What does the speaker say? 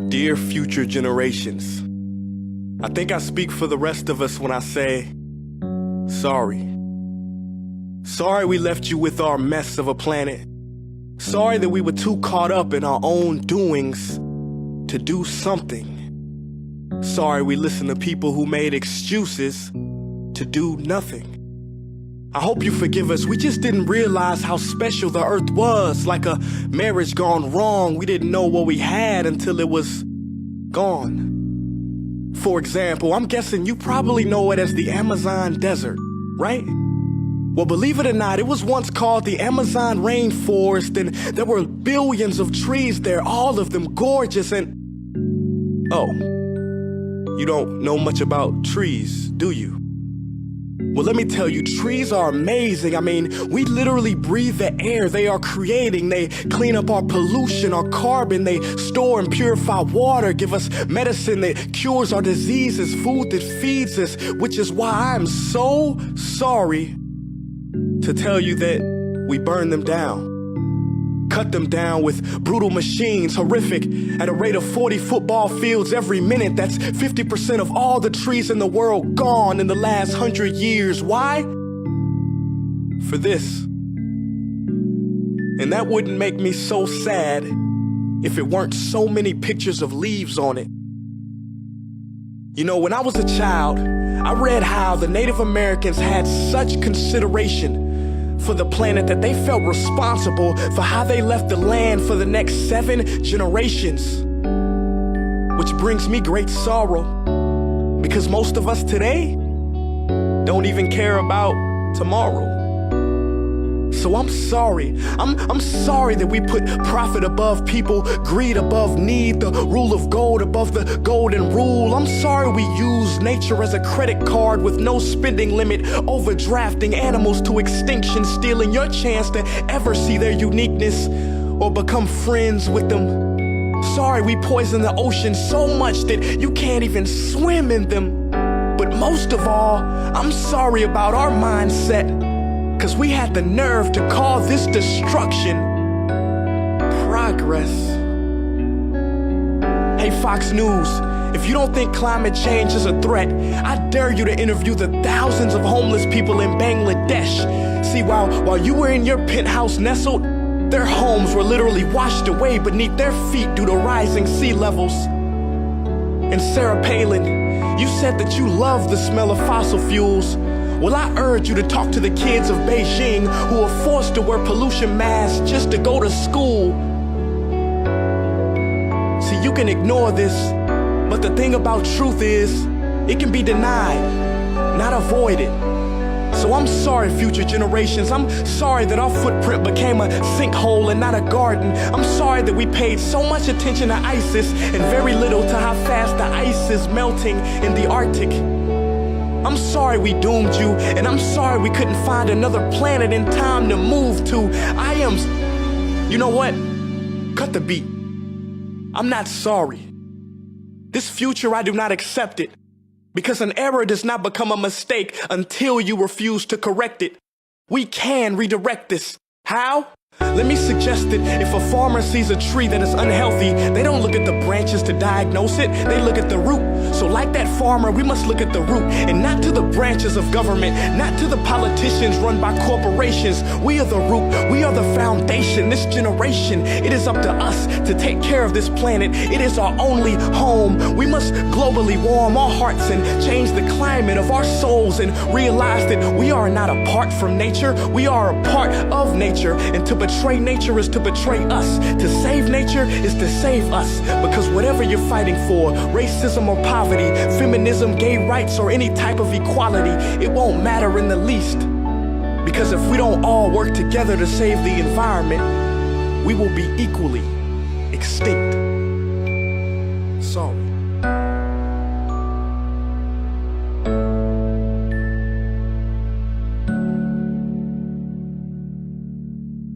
Dear future generations, I think I speak for the rest of us when I say, sorry. Sorry we left you with our mess of a planet. Sorry that we were too caught up in our own doings to do something. Sorry we listened to people who made excuses to do nothing. I hope you forgive us. We just didn't realize how special the earth was. Like a marriage gone wrong, we didn't know what we had until it was gone. For example, I'm guessing you probably know it as the Amazon desert, right? Well, believe it or not, it was once called the Amazon rainforest, and there were billions of trees there, all of them gorgeous. And oh, you don't know much about trees, do you? Well, let me tell you, trees are amazing. I mean, we literally breathe the air they are creating. They clean up our pollution, our carbon. They store and purify water, give us medicine that cures our diseases, food that feeds us, which is why I'm so sorry to tell you that we burn them down. Cut them down with brutal machines, horrific, at a rate of 40 football fields every minute. That's 50% of all the trees in the world gone in the last 100 years. Why? For this. And that wouldn't make me so sad if it weren't so many pictures of leaves on it. You know, when I was a child, I read how the Native Americans had such consideration for the planet that they felt responsible for how they left the land for the next 7 generations. Which brings me great sorrow, because most of us today don't even care about tomorrow. So I'm sorry. I'm sorry that we put profit above people, greed above need, the rule of gold above the golden rule. I'm sorry we use nature as a credit card with no spending limit, overdrafting animals to extinction, stealing your chance to ever see their uniqueness or become friends with them. Sorry we poison the ocean so much that you can't even swim in them. But most of all, I'm sorry about our mindset, 'cause we had the nerve to call this destruction progress. Hey Fox News, if you don't think climate change is a threat, I dare you to interview the thousands of homeless people in Bangladesh. See, while you were in your penthouse nestled, their homes were literally washed away beneath their feet due to rising sea levels. And Sarah Palin, you said that you love the smell of fossil fuels. Well, I urge you to talk to the kids of Beijing who are forced to wear pollution masks just to go to school. See, you can ignore this, but the thing about truth is, it can be denied, not avoided. So I'm sorry, future generations. I'm sorry that our footprint became a sinkhole and not a garden. I'm sorry that we paid so much attention to ISIS and very little to how fast the ice is melting in the Arctic. I'm sorry we doomed you, and I'm sorry we couldn't find another planet in time to move to. You know what? Cut the beat. I'm not sorry. This future, I do not accept it, because an error does not become a mistake until you refuse to correct it. We can redirect this. How? Let me suggest that if a farmer sees a tree that is unhealthy, they don't look at the branches to diagnose it, they look at the root. So like that farmer, we must look at the root, and not to the branches of government, not to the politicians run by corporations. We are the root, we are the foundation. This generation, it is up to us to take care of this planet. It is our only home. We must globally warm our hearts and change the climate of our souls and realize that we are not apart from nature, we are a part of nature. And to betray nature is to betray us. To save nature is to save us. Because whatever you're fighting for, racism or poverty, feminism, gay rights, or any type of equality, it won't matter in the least. Because if we don't all work together to save the environment, we will be equally extinct.